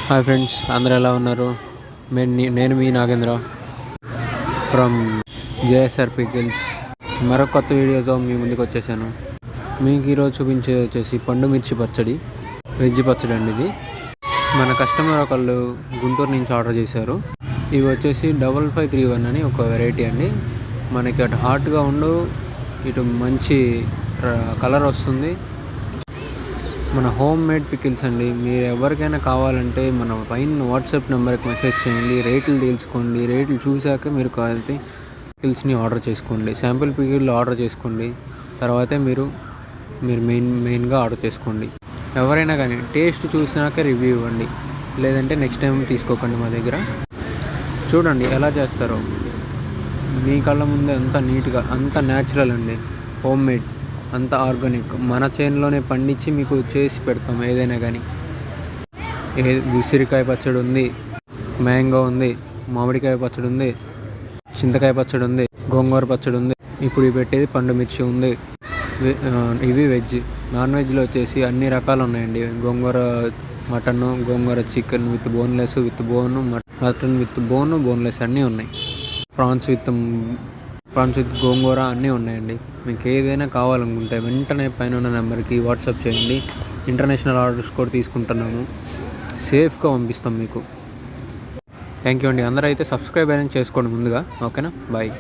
Hi friends, అందరూ ఎలా ఉన్నారు? నేను మీ నాగేంద్ర ఫ్రమ్ జేఎస్ఆర్ పికిల్స్. మరొక కొత్త వీడియోతో మీ ముందుకు వచ్చేసాను. మీకు ఈరోజు చూపించేది వచ్చేసి పండు మిర్చి పచ్చడి, వెజ్ పచ్చడి అండి. ఇది మన కస్టమర్ ఒకళ్ళు గుంటూరు నుంచి ఆర్డర్ చేశారు. ఇవి వచ్చేసి 5531 అని ఒక వెరైటీ అండి. మనకి అటు హాట్గా ఉండు, ఇటు మంచి కలర్ వస్తుంది. మన హోమ్ మేడ్ పికిల్స్ అండి. మీరు ఎవరికైనా కావాలంటే మన పైన వాట్సాప్ నెంబర్కి మెసేజ్ చేయండి, రేట్లు తెలుసుకోండి. రేట్లు చూశాక మీరు కావాలంటే పికిల్స్ని ఆర్డర్ చేసుకోండి. శాంపిల్ పికిల్ ఆర్డర్ చేసుకోండి, తర్వాతే మీరు మెయిన్గా ఆర్డర్ చేసుకోండి. ఎవరైనా కానీ టేస్ట్ చూసినాక రివ్యూ ఇవ్వండి, లేదంటే నెక్స్ట్ టైం తీసుకోకండి. మా దగ్గర చూడండి ఎలా చేస్తారో, మీ కళ్ళ ముందే అంత నీట్గా, అంత న్యాచురల్ అండి. హోమ్ మేడ్, అంత ఆర్గానిక్, మన చేనులోనే పండించి మీకు చేసి పెడతాం. ఏదైనా కానీ ఉసిరికాయ పచ్చడి ఉంది, మ్యాంగో ఉంది, మామిడికాయ పచ్చడి ఉంది, చింతకాయ పచ్చడి ఉంది, గోంగూర పచ్చడి ఉంది. ఇప్పుడు పెట్టేది పండు మిర్చి ఉంది. ఇవి వెజ్. నాన్ వెజ్లో వచ్చేసి అన్ని రకాలు ఉన్నాయండి. గోంగూర మటన్, గోంగూర chicken with boneless, with bone, mutton with bone, boneless అన్నీ ఉన్నాయి. ప్రాన్స్ విత్ గోంగూర అన్నీ ఉన్నాయండి. మీకు ఏదైనా కావాలనుకుంటే వెంటనే పైన ఉన్న నెంబర్కి వాట్సాప్ చేయండి. ఇంటర్నేషనల్ ఆర్డర్స్ కూడా తీసుకుంటున్నాము. సేఫ్గా పంపిస్తాం మీకు. థ్యాంక్ యూ అండి. అందరూ అయితే సబ్స్క్రైబ్ అనేది చేసుకోండి ముందుగా. ఓకేనా? బాయ్.